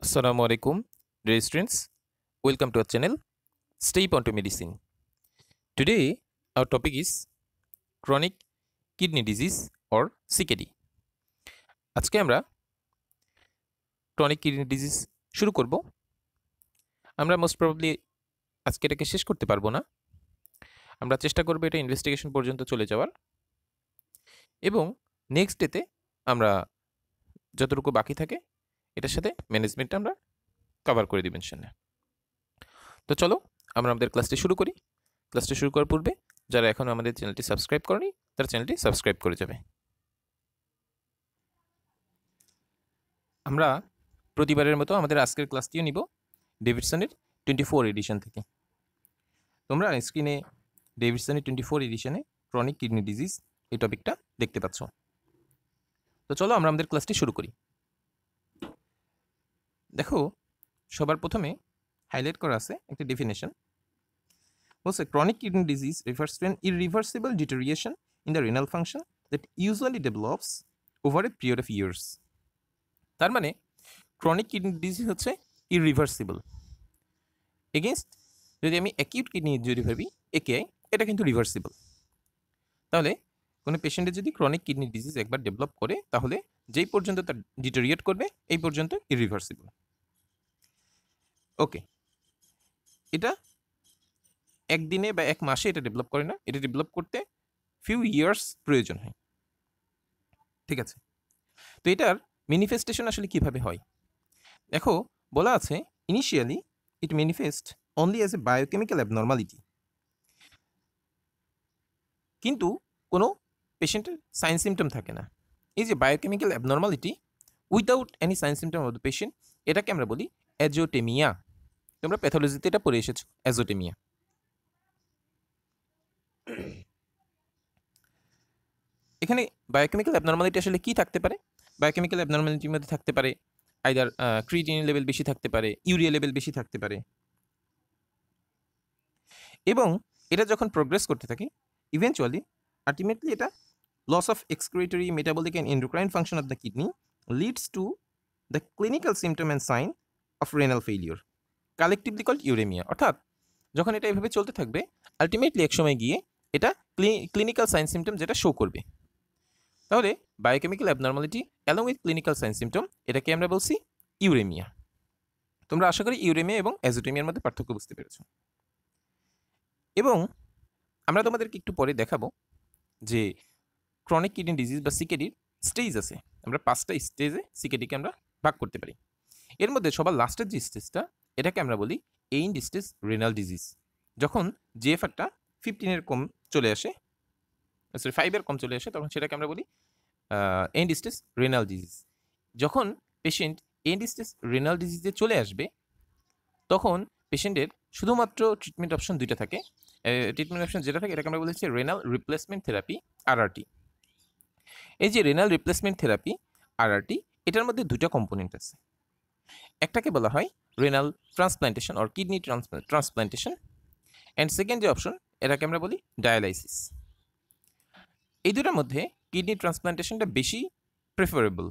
Assalamu alaikum, dear students. Welcome to our channel, Step onto Medicine. Today, our topic is chronic kidney disease or CKD. আজকে আমরা chronic kidney disease শুরু করব। আমরা most probably আজকে এটাকে শেষ করতে পারবো না। আমরা চেষ্টা করব এটা ইনভেস্টিগেশন পর্যন্ত চলে যাওয়ার এবং নেক্সট ডেতে আমরা যতটুকু বাকি থাকে এটার সাথে ম্যানেজমেন্টটা আমরা কভার করে দিবেন সামনে। তো চলো আমরা আমাদের ক্লাসটি শুরু করি। ক্লাসটি শুরু করার পূর্বে যারা এখনও আমাদের চ্যানেলটি সাবস্ক্রাইব করেনি তারা চ্যানেলটি সাবস্ক্রাইব করে যাবে। আমরা প্রতিবারের মতো আমাদের আজকের ক্লাসটিও নিব ডেভিডসনের 24 এডিশন থেকে। তোমরা স্ক্রিনে ডেভিডসনের 24 এডিশনে ক্রনিক কিডনি ডিজিজ এই টপিকটা দেখতে পাচ্ছ। তো চলো আমরা আমাদের ক্লাসটি শুরু করি। দেখো সবার প্রথমে হাইলাইট করা আছে একটা ডেফিনেশন। বলছে chronic kidney disease refers to an irreversible deterioration in the renal function that usually develops over a period of years. তার মানে ক্রনিক কিডনি ডিজিজ হচ্ছে ইররিভার্সিবল। এগেনস্ট যদি আমি অ্যাকিউট কিডনি ইনজুরি ভাবি একেআই, এটা কিন্তু রিভার্সিবল। তাহলে কোনো পেশেন্টের যদি ক্রনিক কিডনি ডিজিজ একবার ডেভেলপ করে তাহলে যেই পর্যন্ত তার ডিটেরিয়েট করবে এই পর্যন্ত ইররিভার্সিবল। ওকে, এটা একদিনে বা এক মাসে এটা ডেভেলপ করে না, এটা ডেভেলপ করতে ফিউ ইয়ার্স প্রয়োজন হয়। ঠিক আছে, তো এটার ম্যানিফেস্টেশন আসলে কিভাবে হয় দেখো বলা আছে initially it manifest only as a biochemical abnormality, কিন্তু কোনো পেশেন্টের সাইন সিমটম থাকে না। এই যে biochemical abnormality without any sign symptom of the patient, এটাকে আমরা বলি অ্যাজোটেমিয়া। তোমরা প্যাথোলজিতে এটা পড়ে এসেছো, অ্যাজোটেমিয়া। এখানে বায়োকেমিক্যাল অ্যাবনর্মালিটি আসলে কি থাকতে পারে? বায়োকেমিক্যাল অ্যাবনর্মালিটির মধ্যে থাকতে পারে আইদার ক্রিয়েটিনিন লেভেল বেশি থাকতে পারে, ইউরিয়া লেভেল বেশি থাকতে পারে, এবং এটা যখন প্রোগ্রেস করতে থাকে ইভেনচুয়ালি আলটিমেটলি এটা loss of excretory metabolic and endocrine function of the kidney leads to the clinical symptom and sign of renal failure, collectively called uraemia. অর্থাৎ যখন এটা এভাবে চলতে থাকবে আলটিমেটলি একসময় গিয়ে এটা ক্লিনিক্যাল সাইন সিমটম যেটা শো করবে। তাহলে biochemical abnormality along with clinical sign symptom, এটাকে আমরা বলছি ইউরেমিয়া। তোমরা আশা করি ইউরেমিয়া এবং অ্যাজোটেমিয়ার মধ্যে পার্থক্য বুঝতে পেরেছো। এবং আমরা তোমাদেরকে একটু পরে দেখাবো যে ক্রনিক কিডনি ডিজিজ বা সিকেডির স্টেজ আছে। আমরা 5টা স্টেজে সিকেডিকে আমরা ভাগ করতে পারি। এর মধ্যে সবার লাস্টের যে স্টেজটা এটাকে আমরা বলি এন্ড স্টেজ রেনাল ডিজিজ। যখন জিএফআরটা 15-এর কম চলে আসে, সরি 5-এর কম চলে আসে, তখন সেটাকে আমরা বলি এন্ড স্টেজ রেনাল ডিজিজ। যখন পেশেন্ট এন্ড স্টেজ রেনাল ডিজিজে চলে আসবে তখন পেশেন্টের শুধুমাত্র ট্রিটমেন্ট অপশন 2টা থাকে। ট্রিটমেন্ট অপশন যেটা থাকে এটাকে আমরা বলেছি রেনাল রিপ্লেসমেন্ট থেরাপি, আরআরটি। এই যে রেনাল রিপ্লেসমেন্ট থেরাপি আরআরটি, এটার মধ্যে 2টা কম্পোনেন্ট আছে। একটাকে বলা হয় renal transplantation or kidney transplantation, and second যে অপশন এটাকে আমরা বলি ডায়ালাইসিস। এই দুটার মধ্যে কিডনি ট্রান্সপ্লান্টেশনটা বেশি প্রেফারেবল,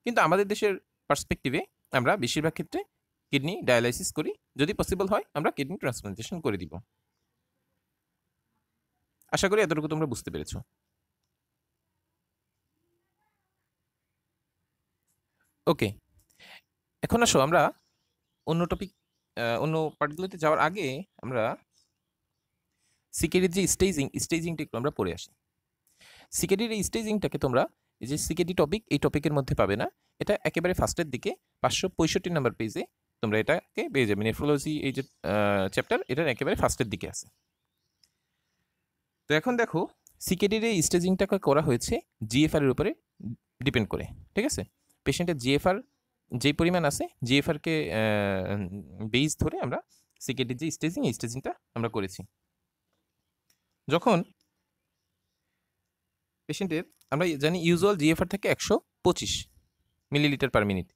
কিন্তু আমাদের দেশের পার্সপেক্টিভে আমরা বেশিরভাগ ক্ষেত্রে কিডনি ডায়ালাইসিস করি। যদি পসিবল হয় আমরা কিডনি ট্রান্সপ্লান্টেশন করে দিব। আশা করি এতটুকু তোমরা বুঝতে পেরেছো। ওকে, এখন আসো আমরা অন্য টপিক অন্য পার্টগুলোতে যাওয়ার আগে আমরা সিকেডির যে স্টেজিংটা একটু আমরা পড়ে আসি। সিকেডির এই স্টেজিংটাকে তোমরা এই যে সিকেডি টপিক, এই টপিকের মধ্যে পাবে না। এটা একেবারে ফার্স্টের দিকে 565 নাম্বার পেজে তোমরা এটাকে পেয়ে যাবে। নেফ্রোলজি এই যে চ্যাপ্টার, এটার একেবারে ফার্স্টের দিকে আছে। তো এখন দেখো সিকেডির এই স্টেজিংটাকে করা হয়েছে জিএফআর এর উপরে ডিপেন্ড করে। ঠিক আছে, পেশেন্টের জিএফআর যেই পরিমাণ আছে জিএফআরকে বেস ধরে আমরা সিকেডির যে স্টেজিং, এই স্টেজিংটা আমরা করেছি। যখন পেশেন্টের আমরা জানি ইউজুয়াল জিএফআর থাকে 125 মিলিলিটার পার মিনিট।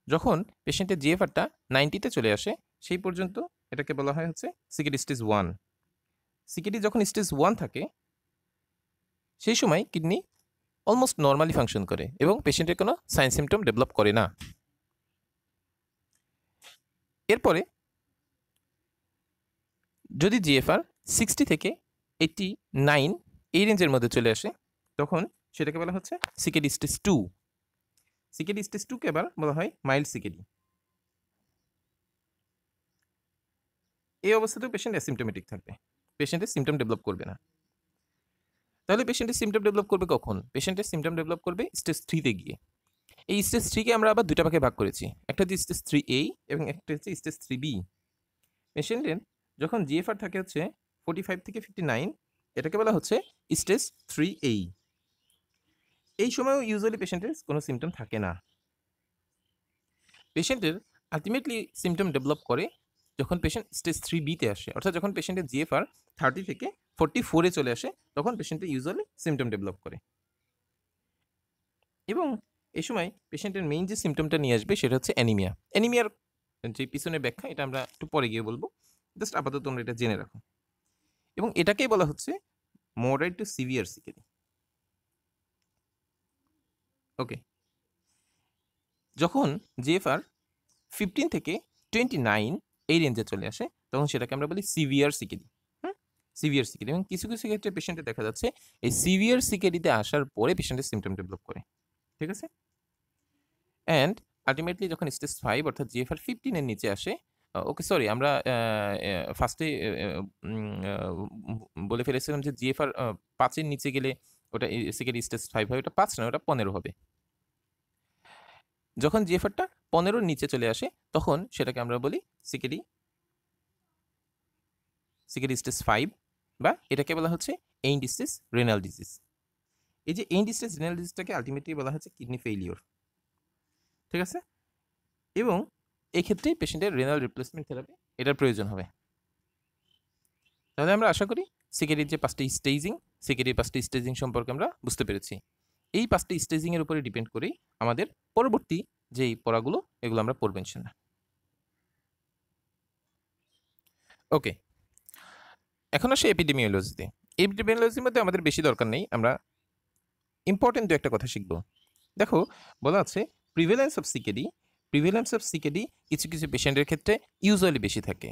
যখন পেশেন্টের জিএফআরটা 90-তে চলে আসে সেই পর্যন্ত এটাকে বলা হয় হচ্ছে সিকেডি স্টেজ 1। সিকেডি যখন স্টেজ 1 থাকে সেই সময় কিডনি অলমোস্ট নর্মালি ফাংশন করে এবং পেশেন্টের কোনো সাইন সিমটম ডেভেলপ করে না। এরপরে যদি জিএফআর 60 থেকে 89 এই রেঞ্জের মধ্যে চলে আসে তখন সেটাকে বলা হচ্ছে সিকেডি স্টেজ 2। সিকেডি স্টেজ 2 কে আবার বলা হয় মাইল্ড সিকেডি। এই অবস্থাতেও পেশেন্ট অ্যাসিম্পটোমেটিক থাকবে, পেশেন্টের সিমটম ডেভেলপ করবে না। তাহলে পেশেন্টের সিমটম ডেভেলপ করবে কখন? পেশেন্টের সিমটম ডেভেলপ করবে স্টেজ 3 তে গিয়ে। এই স্টেজ 3 কে আমরা আবার দুইটা ভাগে ভাগ করেছি, একটা হচ্ছে স্টেজ 3A এবং একটা হচ্ছে স্টেজ 3B। পেশেন্টের যখন জিএফআর থাকে হচ্ছে 45 থেকে 59, এটাকে বলা হচ্ছে স্টেজ 3A। এই সময়ও ইউজুয়ালি পেশেন্টের কোনো সিমটম থাকে না। পেশেন্টের আলটিমেটলি সিমটম ডেভেলপ করে যখন পেশেন্ট স্টেজ 3B তে আসে, অর্থাৎ যখন পেশেন্টের জিএফআর 30 থেকে 44-এ চলে আসে তখন পেশেন্টের ইউজুয়ালি সিমটম ডেভেলপ করে। এবং এই সময় পেশেন্টের মেইন যে সিমটমটা নিয়ে আসবে সেটা হচ্ছে অ্যানিমিয়া। অ্যানিমিয়ার যে পিছনে ব্যাখ্যা এটা আমরা একটু পরে গিয়ে বলবো, জাস্ট আপাতত তোমরা এটা জেনে রাখো। এবং এটাকেই বলা হচ্ছে মডারেট টু সিভিয়ার সিকেডি। ওকে, যখন জিএফআর 15 থেকে 29 এই রেঞ্জে চলে আসে তখন সেটাকে আমরা বলি সিভিয়ার সিকেডি। Severe CKD. এবং কিছু কিছু ক্ষেত্রে পেশেন্টের দেখা যাচ্ছে এই সিভিয়ার সিকেডিতে আসার পরে পেশেন্টের সিমটম ডেভেলপ করে। ঠিক আছে? অ্যান্ড আলটিমেটলি যখন স্টেজ 5 অর্থাৎ জিএফআর 15 এর নিচে আসে, ওকে সরি আমরা ফার্স্টে বলে ফেলেছিলাম যে জিএফআর 5 এর নিচে গেলে ওটা সিকেডি স্টেজ 5 হয়, ওটা 5 নয়, ওটা 15 হবে। যখন জিএফআরটা 15-র নিচে চলে আসে তখন সেটাকে আমরা বলি সিকেডি স্টেজ 5, বা এটাকে বলা হচ্ছে এন্ড স্টেজ রেনাল ডিজিজ। এই যে এন্ড স্টেজ রেনাল ডিজিজটাকে আলটিমেটলি বলা হচ্ছে কিডনি ফেইলিওর। ঠিক আছে? এবং এই ক্ষেত্রে পেশেন্টের রেনাল রিপ্লেসমেন্ট থেরাপি এটার প্রয়োজন হবে। তাহলে আমরা আশা করি সিকেডির যে 5টি স্টেজিং, সিকেডির 5টি স্টেজিং সম্পর্কে আমরা বুঝতে পেরেছি। এই 5টি স্টেজিংয়ের উপরে ডিপেন্ড করেই আমাদের পরবর্তী যেই পড়াগুলো এগুলো আমরা পড়ব ইনশাআল্লাহ। ওকে, এখন আসি এপিডেমিওলজিতে। এপিডেমিওলজির মধ্যে আমাদের বেশি দরকার নেই, আমরা ইম্পর্টেন্ট দু একটা কথা শিখব। দেখো বলা আছে প্রিভেলেন্স অফ সিকেডি কিছু কিছু পেশেন্টের ক্ষেত্রে ইউজুয়ালি বেশি থাকে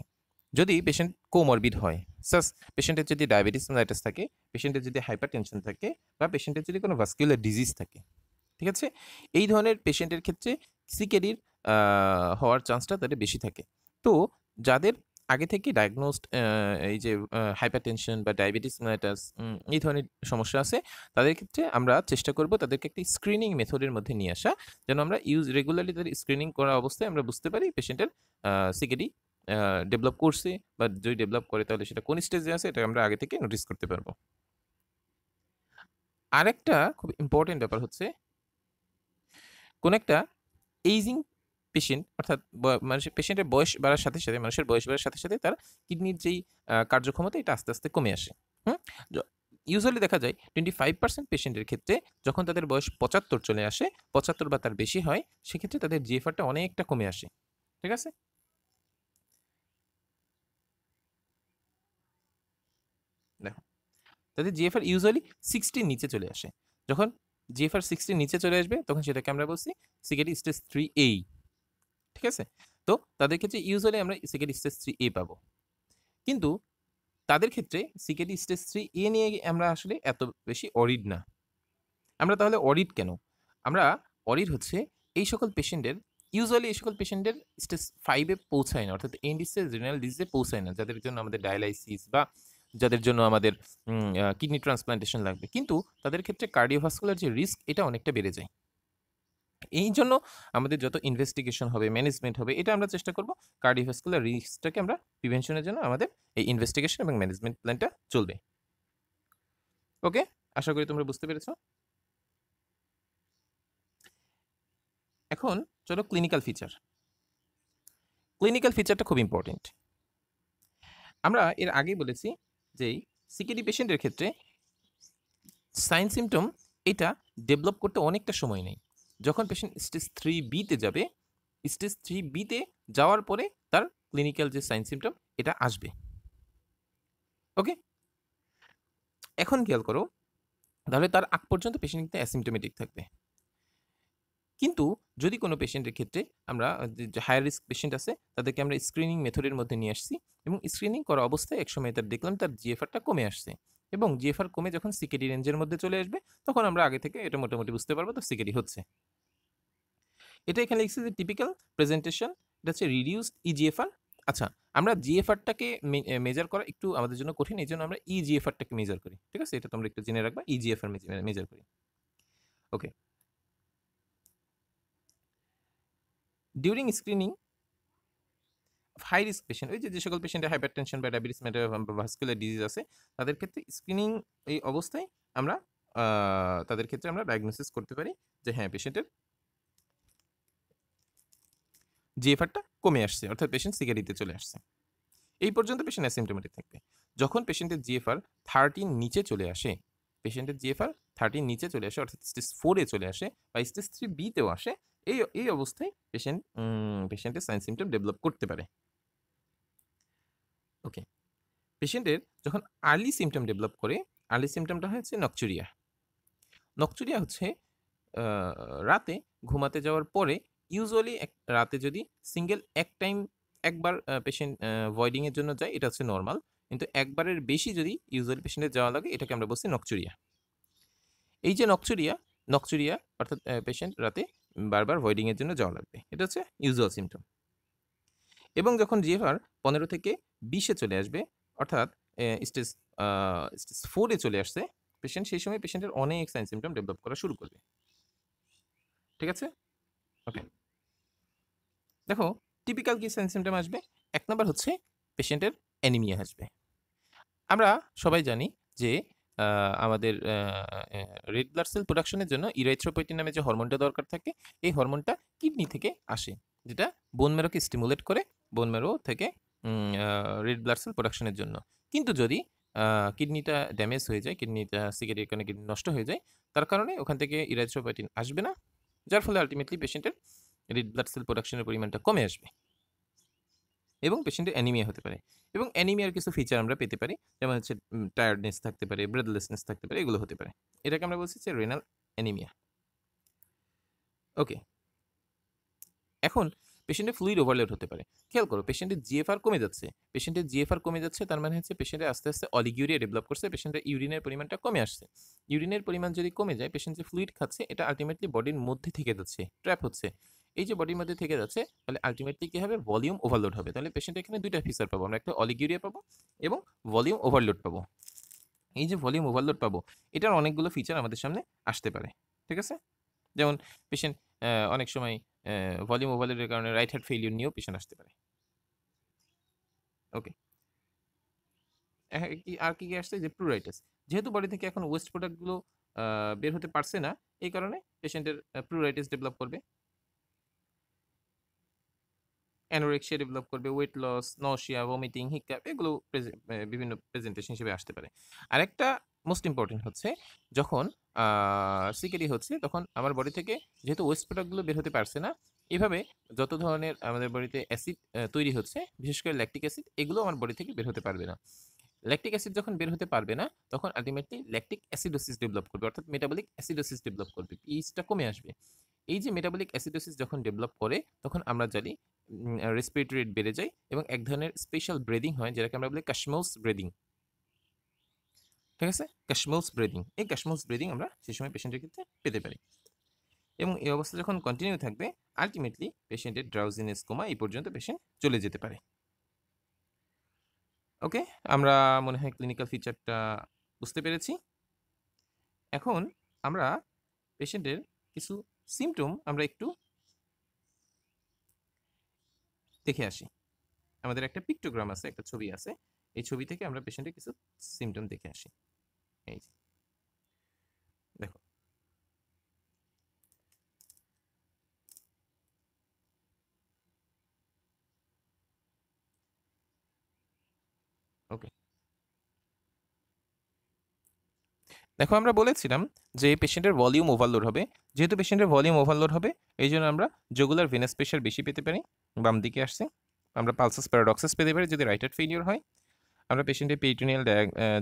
যদি পেশেন্ট কোমরবিড হয়। সাস পেশেন্টের যদি ডায়াবেটিস মেলাইটাস থাকে, পেশেন্টের যদি হাইপারটেনশন থাকে, বা পেশেন্টের যদি কোনো ভাস্কুলার ডিজিজ থাকে। ঠিক আছে? এই ধরনের পেশেন্টের ক্ষেত্রে সিকেডির হওয়ার চান্সটা তাদের বেশি থাকে। তো যাদের আগে থেকে ডায়াগনোসড এই যে হাইপারটেনশন বা ডায়াবেটিস মেলাইটাস এই ধরনের সমস্যা আছে, তাদের ক্ষেত্রে আমরা চেষ্টা করব তাদেরকে একটি স্ক্রিনিং মেথডের মধ্যে নিয়ে আসা, যেন আমরা রেগুলারলি তাদের স্ক্রিনিং করা অবস্থায় আমরা বুঝতে পারি পেশেন্টের সিকেডি ডেভেলপ করছে, বা যদি ডেভেলপ করে তাহলে সেটা কোন স্টেজে আছে এটা আমরা আগে থেকে নোটিস করতে পারবো। আরেকটা খুব ইম্পর্টেন্ট ব্যাপার হচ্ছে কোন একটা এইজিং পেশেন্ট, অর্থাৎ মানুষের পেশেন্টের বয়স বাড়ার সাথে সাথে, মানুষের বয়স বাড়ার সাথে সাথে তার কিডনির যেই কার্যক্ষমতা এটা আস্তে আস্তে কমে আসে। ইউজুয়ালি দেখা যায় 25% পেশেন্টের ক্ষেত্রে যখন তাদের বয়স 75 চলে আসে, 75 বা তার বেশি হয়, সেক্ষেত্রে তাদের জিএফআরটা অনেকটা কমে আসে। ঠিক আছে? দেখো তাদের জিএফআর ইউজুয়ালি 60 নিচে চলে আসে। যখন জিএফআর 60 নিচে চলে আসবে তখন সেটাকে আমরা বলছি সিকেডি স্টেজ 3A। ঠিক আছে? তো তাদের ক্ষেত্রে ইউজুয়ালি আমরা সিকেডি স্টেজ 3A পাবো। কিন্তু তাদের ক্ষেত্রে সিকেডি স্টেজ 3A নিয়ে আমরা আসলে এত বেশি অরিড না। আমরা তাহলে অরিড কেন? আমরা অরিড হচ্ছে এই সকল পেশেন্টের ইউজুয়ালি এই সকল পেশেন্টের স্টেজ 5 এ পৌঁছায় না, অর্থাৎ এন্ড স্টেজ রেনাল ডিজিজে পৌঁছায় না, যাদের জন্য আমাদের ডায়ালাইসিস বা যাদের জন্য আমাদের কিডনি ট্রান্সপ্লান্টেশন লাগবে। কিন্তু তাদের ক্ষেত্রে কার্ডিওভাস্কুলার যে রিস্ক এটা অনেকটা বেড়ে যায়। এই জন্য আমাদের যত ইনভেস্টিগেশন হবে, ম্যানেজমেন্ট হবে, এটা আমরা চেষ্টা করব কার্ডিওভাস্কুলার রিস্কটাকে আমরা প্রিভেনশনের জন্য আমাদের এই ইনভেস্টিগেশন এবং ম্যানেজমেন্ট প্ল্যানটা চলবে। ওকে, আশা করি তোমরা বুঝতে পেরেছো। এখন চলো ক্লিনিক্যাল ফিচার। ক্লিনিক্যাল ফিচারটা খুব ইম্পর্টেন্ট। আমরা এর আগেই বলেছি যে সিকেডি পেশেন্টের ক্ষেত্রে সাইন সিমটম এটা ডেভেলপ করতে অনেকটা সময় নেই। যখন পেশেন্ট স্টেজ 3B-তে যাবে, স্টেজ 3B-তে যাওয়ার পরে তার ক্লিনিক্যাল যে সাইন সিমটম এটা আসবে। ওকে, এখন খেয়াল করো, তাহলে তার আগ পর্যন্ত পেশেন্ট কিন্তু অ্যাসিমটোমেটিক থাকবে। কিন্তু যদি কোনো পেশেন্টের ক্ষেত্রে আমরা যে হায়ার রিস্ক পেশেন্ট আছে তাদেরকে আমরা স্ক্রিনিং মেথডের মধ্যে নিয়ে আসছি এবং স্ক্রিনিং করা অবস্থায় একসময় তার দেখলাম তার জিএফআরটা কমে আসছে এবং জিএফআর কমে যখন সিকেডি রেঞ্জের মধ্যে চলে আসবে তখন আমরা আগে থেকে এটা মোটামুটি বুঝতে পারবো তো সিকেডি হচ্ছে। এটা এখানে লিখছে যে টিপিক্যাল প্রেজেন্টেশন, এটা হচ্ছে রিডিউসড ইজিএফআর। আচ্ছা, আমরা জিএফআরটাকে মেজার করা একটু আমাদের জন্য কঠিন, এই জন্য আমরা ইজিএফআরটাকে মেজার করি, ঠিক আছে? এটা তোমরা একটু জেনে রাখবা, ইজিএফআর মেজার করি। Okay, during screening high risk patient, ওই যে সকল পেশেন্টের হাইপারটেনশন বা ডায়াবেটিস ভাস্কুলার ডিজিজ আছে তাদের ক্ষেত্রে স্ক্রিনিং এই অবস্থায় আমরা তাদের ক্ষেত্রে আমরা ডায়াগনোসিস করতে পারি যে হ্যাঁ পেশেন্টের জিএফআরটা কমে আসছে, অর্থাৎ পেশেন্ট সিগারেটে চলে আসছে। এই পর্যন্ত পেশেন্ট অ্যাসিমটোমেটিক থাকবে। যখন পেশেন্টের জিএফআর 30 নিচে চলে আসে, পেশেন্টের জিএফআর 30 নিচে চলে আসে অর্থাৎ স্টেজ 4 এ চলে আসে বা স্টেজ 3B তেও আসে, এই অবস্থায় পেশেন্টের সাইন সিমটম ডেভেলপ করতে পারে। ওকে, পেশেন্টের যখন আর্লি সিমটম ডেভেলপ করে, আর্লি সিমটমটা হচ্ছে নকচুরিয়া। নকচুরিয়া হচ্ছে রাতে ঘুমাতে যাওয়ার পরে ইউজুয়ালি রাতে যদি সিঙ্গেল একবার পেশেন্ট ভয়েডিংয়ের জন্য যায় এটা হচ্ছে নর্মাল, কিন্তু একবারের বেশি যদি ইউজুয়ালি পেশেন্টের যাওয়া লাগে এটাকে আমরা বলছি নকচুরিয়া। এই যে নকচুরিয়া অর্থাৎ পেশেন্ট রাতে বারবার ভয়েডিংয়ের জন্য যাওয়া লাগবে, এটা হচ্ছে ইউজুয়াল সিমটম। এবং যখন জিএফআর 15 থেকে 20-এ চলে আসবে অর্থাৎ স্টেজ 4-এ চলে আসছে পেশেন্ট, সেই সময় পেশেন্টের অনেক সাইন সিমটম ডেভেলপ করা শুরু করবে, ঠিক আছে? ওকে, দেখো টিপিক্যাল কি সাইন সিমটম আসবে। 1 নাম্বার হচ্ছে পেশেন্টের অ্যানিমিয়া আসবে। আমরা সবাই জানি যে আমাদের রেড ব্লাড সেল প্রোডাকশনের জন্য ইরাইথ্রোপয়েটিন নামে যে হরমোনটা দরকার থাকে এই হরমোনটা কিডনি থেকে আসে, যেটা বোন ম্যারোকে স্টিমুলেট করে বোন ম্যারো থেকে রেড ব্লাড সেল প্রোডাকশনের জন্য। কিন্তু যদি কিডনিটা ড্যামেজ হয়ে যায়, কিডনিটা সিগারেটের কারণে কিডনি নষ্ট হয়ে যায়, তার কারণে ওখান থেকে ইরাইথ্রোপয়েটিন আসবে না, যার ফলে আলটিমেটলি পেশেন্টের রেড ব্লাড সেল প্রোডাকশনের পরিমাণটা কমে আসবে এবং পেশেন্টের অ্যানিমিয়া হতে পারে। এবং অ্যানিমিয়ার কিছু ফিচার আমরা পেতে পারি, যেমন হচ্ছে টায়ার্ডনেস থাকতে পারে, ব্রেথলেসনেস থাকতে পারে, এগুলো হতে পারে। এটাকে আমরা বলছি যে রেনাল অ্যানিমিয়া। ওকে, এখন পেশেন্টের ফ্লুইড ওভারলোড হতে পারে। খেয়াল করো পেশেন্টের জিএফআর কমে যাচ্ছে, তার মানে হচ্ছে পেশেন্টের আস্তে আস্তে অলিগিউরিয়া ডেভেলপ করছে, পেশেন্টের ইউরিনের পরিমাণটা কমে আসছে। ইউরিনের পরিমাণ যদি কমে যায়, পেশেন্ট যে ফ্লুইড খাচ্ছে এটা আলটিমেটলি বডির মধ্যে থেকে যাচ্ছে, ট্র্যাপ হচ্ছে। এই যে বডির মধ্যে থেকে যাচ্ছে, তাহলে আলটিমেটলি কি হবে, ভলিউম ওভারলোড হবে। তাহলে পেশেন্ট এখানে দুইটা ফিচার পাবো আমরা, একটা অলিগিউরিয়া পাবো এবং ভলিউম ওভারলোড পাবো। এই যে ভলিউম ওভারলোড পাবো, এটার অনেকগুলো ফিচার আমাদের সামনে আসতে পারে, ঠিক আছে? যেমন পেশেন্ট অনেক সময় ভলিউম ওভারলোডের কারণে রাইট হার্ট ফেইলিউর নিয়েও পেশেন্ট আসতে পারে। ওকে, আর কি আসছে যে প্লুরাইটিস, যেহেতু বডি থেকে এখন ওয়েস্ট প্রোডাক্টগুলো বের হতে পারছে না, এই কারণে পেশেন্টের প্লুরাইটিস ডেভেলপ করবে, অ্যানোরেক্সিয়া ডেভেলপ করবে, ওয়েট লস, নশিয়া, ভমিটিং, হিক্কাপ, এগুলো বিভিন্ন প্রেজেন্টেশন হিসেবে আসতে পারে। আরেকটা মোস্ট ইম্পর্টেন্ট হচ্ছে যখন সিকেডি হচ্ছে তখন আমার বডি থেকে যেহেতু ওয়েস্ট প্রোডাক্টগুলো বের হতে পারছে না, এভাবে যত ধরনের আমাদের বডিতে অ্যাসিড তৈরি হচ্ছে, বিশেষ করে ল্যাকটিক অ্যাসিড, এগুলো আমার বডি থেকে বের হতে পারবে না। ল্যাকটিক অ্যাসিড যখন বের হতে পারবে না, তখন আলটিমেটলি ল্যাকটিক অ্যাসিডোসিস ডেভেলপ করবে, অর্থাৎ মেটাবলিক অ্যাসিডোসিস ডেভেলপ করবে, পিএইচটা কমে আসবে। এই যে মেটাবলিক অ্যাসিডোসিস যখন ডেভেলপ করে, তখন আমরা জানি রেসপিরেটরি রেট বেড়ে যায় এবং এক ধরনের স্পেশাল ব্রিদিং হয়, যেটাকে আমরা বলি কাশমাউস ব্রিদিং, ঠিক আছে? কাশমাউস ব্রিদিং, এই কাশমাউস ব্রিদিং আমরা সেই সময় পেশেন্টের ক্ষেত্রে পেতে পারি এবং এই অবস্থা যখন কন্টিনিউ থাকবে, আলটিমেটলি পেশেন্টের ড্রাউজিনেস কোমা এই পর্যন্ত পেশেন্ট চলে যেতে পারে। ওকে, আমরা মনে হয় ক্লিনিক্যাল ফিচারটা বুঝতে পেরেছি। এখন আমরা পেশেন্টের কিছু সিমটম আমরা একটু দেখে আসি। আমাদের একটা পিক্টোগ্রাম আছে, একটা ছবি আছে, এই ছবি থেকে আমরা পেশেন্টের কিছু সিমটম দেখে আসি। এই যে দেখো, ওকে, দেখো আমরা বলেছিলাম যে পেশেন্টের ভলিউম ওভারলোড হবে, যেহেতু পেশেন্টের ভলিউম ওভারলোড হবে এই জন্য আমরা জুগুলার ভেনাস প্রেশার বেশি পেতে পারি, বাম দিকে আসছে। আমরা পালসাস প্যারাডক্সাস পেতে পারি যদি রাইট হার্ট ফেলিওর হয়। আমরা পেশেন্টের পেরিটোনিয়াল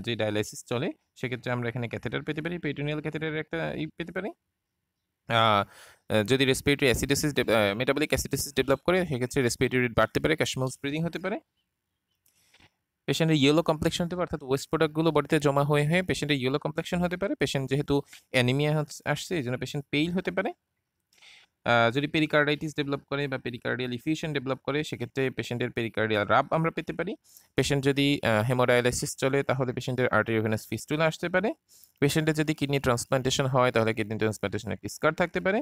যে ডায়ালাইসিস চলে, সেক্ষেত্রে আমরা এখানে ক্যাথেটার পেতে পারি, পেরিটোনিয়াল ক্যাথেটারের একটা পেতে পারি। যদি respiratory acidosis metabolic acidosis develop করে সেক্ষেত্রে রেসপিরেটরি রেট বাড়তে পারে, ক্যাশমাউস ব্রিদিং হতে পারে। পেশেন্টের ইয়েলো কমপ্লেক্সন হতে পারে, অর্থাৎ ওয়েস্ট প্রোডাক্টগুলো বডিতে জমা হয়ে পেশেন্টের ইয়েলো কমপ্লেক্সন হতে পারে। পেশেন্ট যেহেতু অ্যানিমিয়া আসছে এই জন্য পেশেন্ট পেইল হতে পারে। যদি পেরিকার্ডাইটিস ডেভেলপ করে বা পেরিকার্ডিয়াল ইফিউশন ডেভেলপ করে সেক্ষেত্রে পেশেন্টের পেরিকার্ডিয়াল রাব আমরা পেতে পারি। পেশেন্ট যদি হেমোডায়ালাইসিস চলে তাহলে পেশেন্টের আর্টেরিওভেনাস ফিস্টুলা আসতে পারে। পেশেন্টের যদি কিডনি ট্রান্সপ্লান্টেশন হয় তাহলে কিডনি ট্রান্সপ্লান্টেশনের একটা স্কার থাকতে পারে।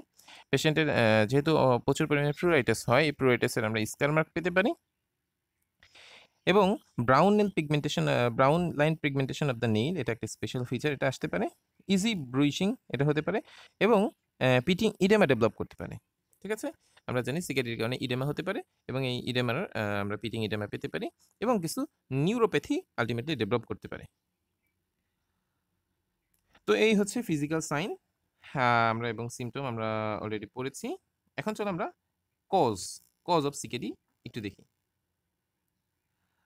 পেশেন্টের যেহেতু প্রচুর পরিমাণে প্লুরাইটিস হয়, এই প্লুরাইটিসের আমরা স্কার মার্ক পেতে পারি। এবং brown line pigmentation of the nail, এটা একটা স্পেশাল ফিচার, এটা আসতে পারে। ইজি ব্রুইশিং এটা হতে পারে এবং পিটিং ইডেমা ডেভেলপ করতে পারে। ঠিক আছে, আমরা জানি সিগারেটের কারণে ইডেমা হতে পারে এবং এই ইডেমার আমরা পিটিং ইডেমা পেতে পারি এবং কিছু নিউরোপ্যাথি আলটিমেটলি ডেভেলপ করতে পারে। তো এই হচ্ছে ফিজিক্যাল সাইন আমরা এবং সিমটম আমরা অলরেডি পড়েছি। এখন চলো আমরা কজ অফ সিকেডি একটু দেখি।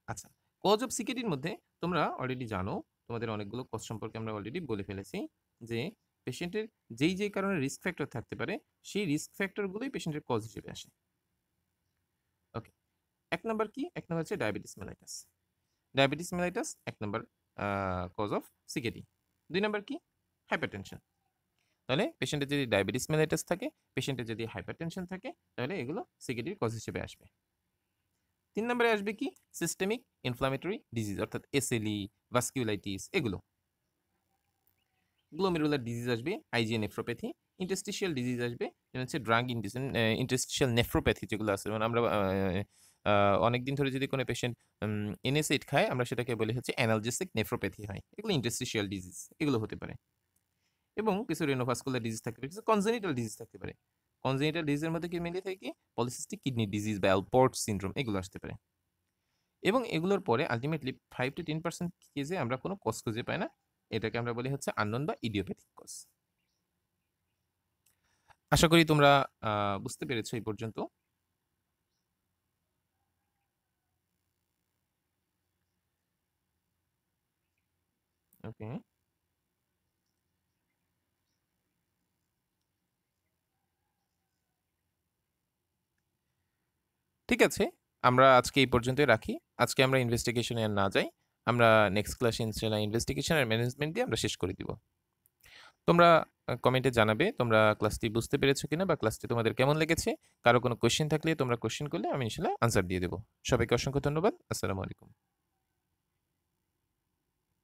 আচ্ছা, কজ অফ সিকেডির মধ্যে তোমরা অলরেডি জানো, তোমাদের অনেকগুলো কজ সম্পর্কে আমরা অলরেডি বলে ফেলেছি যে পেশেন্টের যেই কারণে রিস্ক ফ্যাক্টর থাকতে পারে সেই রিস্ক ফ্যাক্টরগুলোই পেশেন্টের কজ হিসেবে আসে। ওকে, এক নম্বর কি? এক নম্বর হচ্ছে ডায়াবেটিস মেলাইটাস। ডায়াবেটিস মেলাইটাস এক নম্বর কজ অফ সিকেডি। দুই নম্বর কি? হাইপারটেনশন। তাহলে পেশেন্টের যদি ডায়াবেটিস মেলাইটাস থাকে, পেশেন্টের যদি হাইপারটেনশন থাকে, তাহলে এগুলো সিকেডির কজ হিসেবে আসবে। 3 নম্বরে আসবে কি? সিস্টেমিক ইনফ্লামেটরি ডিজিজ, অর্থাৎ এসএলই, ভাস্কুলাইটিস এগুলো। গ্লোমেরুলার ডিজিজ আসবে, আইজিএ নেফ্রোপ্যাথি। ইন্টারস্টিশিয়াল ডিজিজ আসবে, যেমন হচ্ছে ড্রাগ ইন্টারস্টিশিয়াল নেফ্রোপ্যাথি যেগুলো আছে। যেমন আমরা অনেকদিন ধরে যদি কোনো পেশেন্ট এনএসএইড খায় আমরা সেটাকে বলি হচ্ছে অ্যানালজেসিক নেফ্রোপ্যাথি হয়, এগুলো ইন্টারস্টিশিয়াল ডিজিজ, এগুলো হতে পারে। এবং কিছু রেনোভাস্কুলার ডিজিজ থাকতে পারে, কিছু কনজেনিটাল ডিজিজ থাকতে পারে। কনজেনিটাল ডিজিজের মধ্যে কি মিলিয়ে থাকে? পলিসিস্টিক কিডনি ডিজিজ বা অ্যালপোর্ট সিনড্রোম এগুলো আসতে পারে। এবং এগুলোর পরে আলটিমেটলি 5 to 10% কেসে আমরা কোনো কজ খুঁজে পাই না, এটাকে আমরা বলি হচ্ছে আননোন বা ইডিওপ্যাথিক কজ। আশা করি তোমরা বুঝতে পেরেছো এই পর্যন্ত। ওকে, ঠিক আছে, আমরা আজকে এই পর্যন্তই রাখি। আজকে আমরা ইনভেস্টিগেশনে আর না যাই, আমরা নেক্সট ক্লাসে ইনশাআল্লাহ ইনভেস্টিগেশন আর ম্যানেজমেন্ট দিয়ে আমরা শেষ করে দিব। তোমরা কমেন্টে জানাবে তোমরা ক্লাসটি বুঝতে পেরেছো কিনা বা ক্লাসটি তোমাদের কেমন লেগেছে। কারো কোনো কোশ্চেন থাকলে তোমরা কোশ্চেন করলে আমি ইনশাআল্লাহ আনসার দিয়ে দেবো। সবাইকে অসংখ্য ধন্যবাদ। আসসালামু আলাইকুম।